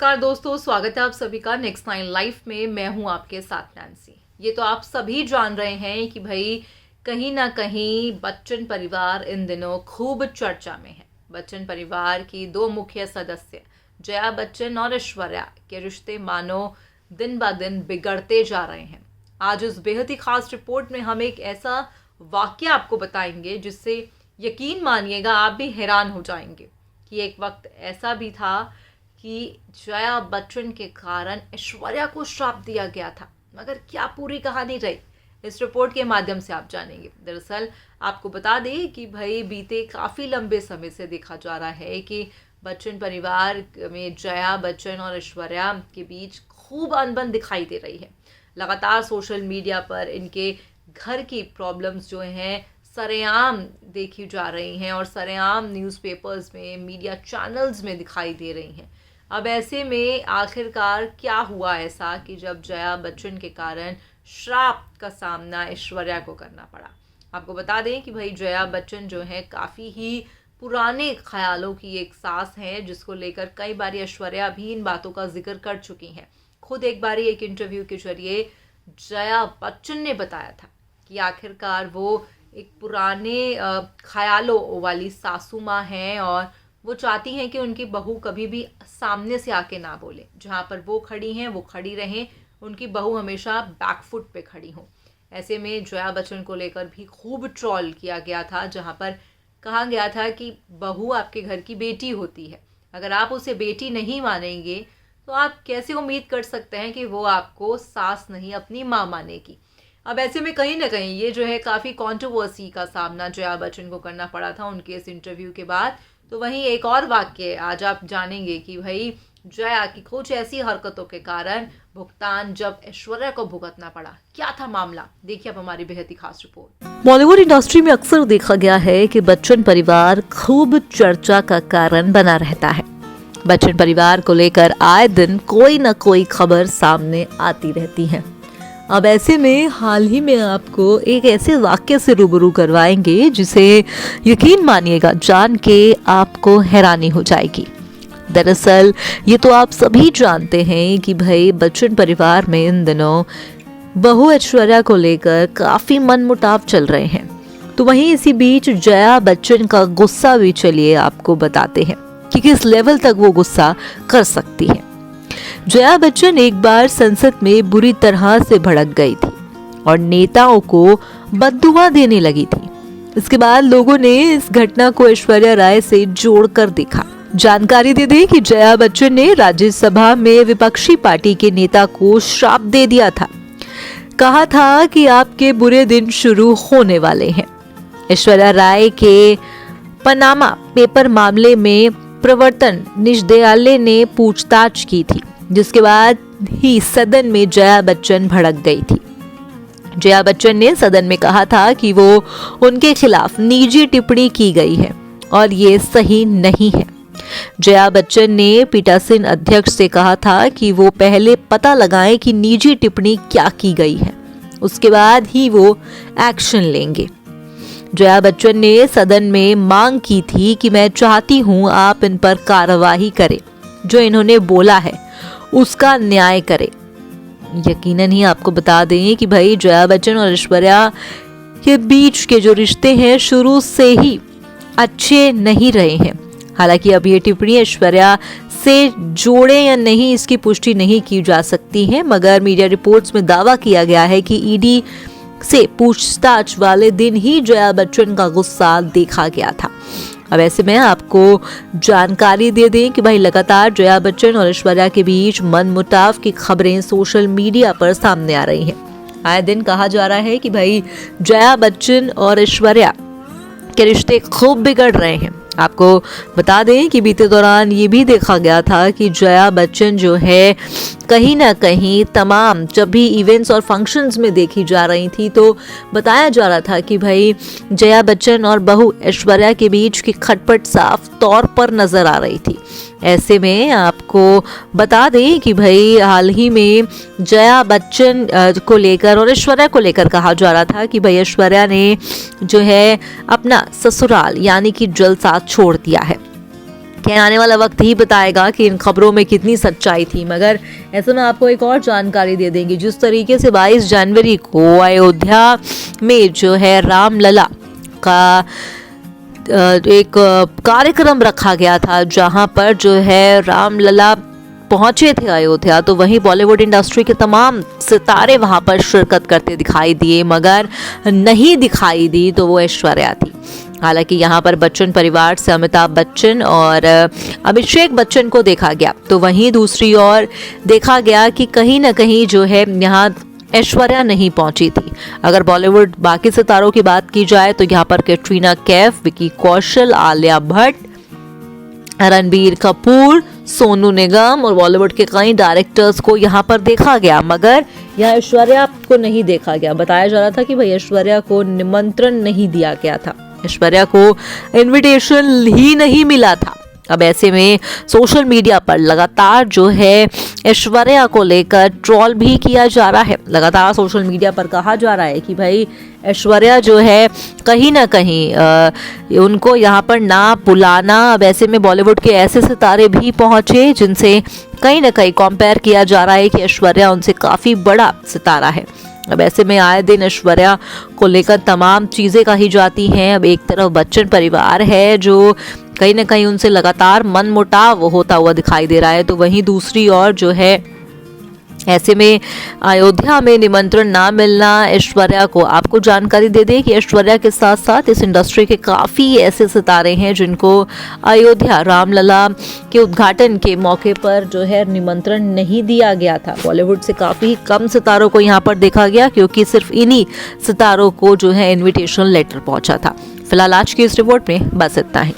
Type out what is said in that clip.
नमस्कार दोस्तों, स्वागत है आप सभी का नेक्स्ट 9 लाइफ में। मैं हूं आपके साथ नैन्सी। ये तो आप सभी जान रहे हैं कि भाई कहीं ना कहीं बच्चन परिवार इन दिनों खूब चर्चा में है। बच्चन परिवार की दो मुख्य सदस्य जया बच्चन और ऐश्वर्या के रिश्ते मानो दिन ब दिन बिगड़ते जा रहे हैं। आज इस बेहद ही खास रिपोर्ट में हम एक ऐसा वाकया आपको बताएंगे जिससे यकीन मानिएगा आप भी हैरान हो जाएंगे कि एक वक्त ऐसा भी था कि जया बच्चन के कारण ऐश्वर्या को श्राप दिया गया था। मगर क्या पूरी कहानी रही, इस रिपोर्ट के माध्यम से आप जानेंगे। दरअसल आपको बता दें कि भाई बीते काफ़ी लंबे समय से देखा जा रहा है कि बच्चन परिवार में जया बच्चन और ऐश्वर्या के बीच खूब अनबन दिखाई दे रही है। लगातार सोशल मीडिया पर इनके घर की प्रॉब्लम्स जो हैं सरेआम देखी जा रही हैं और सरेआम न्यूज़पेपर्स में, मीडिया चैनल्स में दिखाई दे रही हैं। अब ऐसे में आखिरकार क्या हुआ ऐसा कि जब जया बच्चन के कारण श्राप का सामना ऐश्वर्या को करना पड़ा। आपको बता दें कि भाई जया बच्चन जो है काफ़ी ही पुराने ख्यालों की एक सास हैं, जिसको लेकर कई बार ऐश्वर्या भी इन बातों का जिक्र कर चुकी हैं। खुद एक बार एक इंटरव्यू के जरिए जया बच्चन ने बताया था कि आखिरकार वो एक पुराने ख्यालों वाली सासू माँ हैं और वो चाहती हैं कि उनकी बहू कभी भी सामने से आके ना बोले। जहाँ पर वो खड़ी हैं वो खड़ी रहें, उनकी बहू हमेशा बैकफुट पे खड़ी हो। ऐसे में जया बच्चन को लेकर भी खूब ट्रोल किया गया था, जहाँ पर कहा गया था कि बहू आपके घर की बेटी होती है, अगर आप उसे बेटी नहीं मानेंगे तो आप कैसे उम्मीद कर सकते हैं कि वो आपको सास नहीं अपनी माँ मानेगी। अब ऐसे में कहीं ना कहीं ये जो है काफ़ी कंट्रोवर्सी का सामना जया बच्चन को करना पड़ा था उनके इस इंटरव्यू के बाद। तो वहीं एक और वाक्य आज आप जानेंगे कि भाई जया की कुछ ऐसी हरकतों के कारण भुगतान जब ऐश्वर्या को भुगतना पड़ा। क्या था मामला, देखिए आप हमारी बेहद ही खास रिपोर्ट। बॉलीवुड इंडस्ट्री में अक्सर देखा गया है कि बच्चन परिवार खूब चर्चा का कारण बना रहता है। बच्चन परिवार को लेकर आए दिन कोई न कोई खबर सामने आती रहती है। अब ऐसे में हाल ही में आपको एक ऐसे वाक्य से रूबरू करवाएंगे जिसे यकीन मानिएगा जान के आपको हैरानी हो जाएगी। दरअसल ये तो आप सभी जानते हैं कि भाई बच्चन परिवार में इन दिनों बहू ऐश्वर्या को लेकर काफ़ी मनमुटाव चल रहे हैं। तो वहीं इसी बीच जया बच्चन का गुस्सा भी चलिए आपको बताते हैं कि किस लेवल तक वो गुस्सा कर सकती है। जया बच्चन एक बार संसद में बुरी तरह से भड़क गई थी और नेताओं को बद्दुआ देने लगी थी। इसके बाद लोगों ने इस घटना को ऐश्वर्या राय से जोड़कर देखा। जानकारी दे दें कि जया बच्चन ने राज्यसभा में विपक्षी पार्टी के नेता को श्राप दे दिया था। कहा था कि आपके बुरे दिन शुरू होने वाले हैं। ऐश्वर्या राय के पनामा पेपर मामले में प्रवर्तन निदेशालय ने पूछताछ की थी, जिसके बाद ही सदन में जया बच्चन भड़क गई थी। जया बच्चन ने सदन में कहा था कि वो उनके खिलाफ निजी टिप्पणी की गई है और ये सही नहीं है। जया बच्चन ने पीठासीन अध्यक्ष से कहा था कि वो पहले पता लगाएं कि निजी टिप्पणी क्या की गई है, उसके बाद ही वो एक्शन लेंगे। जया बच्चन ने सदन में मांग की थी कि मैं चाहती हूं आप इन पर कार्रवाई करें, जो इन्होंने बोला है उसका न्याय करें। यकीनन ही आपको बता दें कि भाई जया बच्चन और ऐश्वर्या के बीच के जो रिश्ते हैं शुरू से ही अच्छे नहीं रहे हैं। हालांकि अब ये टिप्पणी ऐश्वर्या से जोड़े या नहीं इसकी पुष्टि नहीं की जा सकती है, मगर मीडिया रिपोर्ट्स में दावा किया गया है कि ईडी से पूछताछ वाले दिन ही जया बच्चन का गुस्सा देखा गया था। अब ऐसे में आपको जानकारी दे दें कि भाई लगातार जया बच्चन और ऐश्वर्या के बीच मनमुटाव की खबरें सोशल मीडिया पर सामने आ रही हैं। आए दिन कहा जा रहा है कि भाई जया बच्चन और ऐश्वर्या के रिश्ते खूब बिगड़ रहे हैं। आपको बता दें कि बीते दौरान ये भी देखा गया था कि जया बच्चन जो है कहीं ना कहीं तमाम जब भी इवेंट्स और फंक्शंस में देखी जा रही थी तो बताया जा रहा था कि भाई जया बच्चन और बहू ऐश्वर्या के बीच की खटपट साफ तौर पर नजर आ रही थी। ऐसे में आपको बता दें कि भाई हाल ही में जया बच्चन को लेकर और ऐश्वर्या को लेकर कहा जा रहा था कि भाई ऐश्वर्या ने जो है अपना ससुराल यानी कि जलसा छोड़ दिया है। क्या आने वाला वक्त ही बताएगा कि इन खबरों में कितनी सच्चाई थी। मगर ऐसे में आपको एक और जानकारी दे देंगे, जिस तरीके से 22 जनवरी को अयोध्या में जो है रामलला का एक कार्यक्रम रखा गया था, जहां पर जो है रामलला पहुंचे थे अयोध्या, तो वहीं बॉलीवुड इंडस्ट्री के तमाम सितारे वहां पर शिरकत करते दिखाई दिए, मगर नहीं दिखाई दी तो वो ऐश्वर्या थी। हालांकि यहाँ पर बच्चन परिवार से अमिताभ बच्चन और अभिषेक बच्चन को देखा गया, तो वहीं दूसरी ओर देखा गया कि कहीं ना कहीं जो है यहाँ ऐश्वर्या नहीं पहुंची थी। अगर बॉलीवुड बाकी सितारों की बात की जाए तो यहाँ पर कैटरीना कैफ, विकी कौशल, आलिया भट्ट, रणबीर कपूर, सोनू निगम और बॉलीवुड के कई डायरेक्टर्स को यहाँ पर देखा गया, मगर यहाँ ऐश्वर्या को नहीं देखा गया। बताया जा रहा था कि भाई ऐश्वर्या को निमंत्रण नहीं दिया गया था, ऐश्वर्या को इनविटेशन ही नहीं मिला था। अब ऐसे में सोशल मीडिया पर लगातार जो है ऐश्वर्या को लेकर ट्रोल भी किया जा रहा है। लगातार सोशल मीडिया पर कहा जा रहा है कि भाई ऐश्वर्या जो है कहीं ना कहीं उनको यहाँ पर ना बुलाना। अब ऐसे में बॉलीवुड के ऐसे सितारे भी पहुंचे जिनसे कहीं ना कहीं कंपेयर किया जा रहा है कि ऐश्वर्या उनसे काफ़ी बड़ा सितारा है। अब ऐसे में आए दिन ऐश्वर्या को लेकर तमाम चीज़ें कही जाती हैं। अब एक तरफ बच्चन परिवार है जो कहीं ना कहीं उनसे लगातार मनमुटाव होता हुआ दिखाई दे रहा है, तो वहीं दूसरी ओर जो है ऐसे में अयोध्या में निमंत्रण ना मिलना ऐश्वर्या को। आपको जानकारी दे दें कि ऐश्वर्या के साथ साथ इस इंडस्ट्री के काफ़ी ऐसे सितारे हैं जिनको अयोध्या रामलला के उद्घाटन के मौके पर जो है निमंत्रण नहीं दिया गया था। बॉलीवुड से काफ़ी कम सितारों को यहाँ पर देखा गया, क्योंकि सिर्फ इन्हीं सितारों को जो है इन्विटेशन लेटर पहुँचा था। फिलहाल आज की इस रिपोर्ट में बस इतना ही।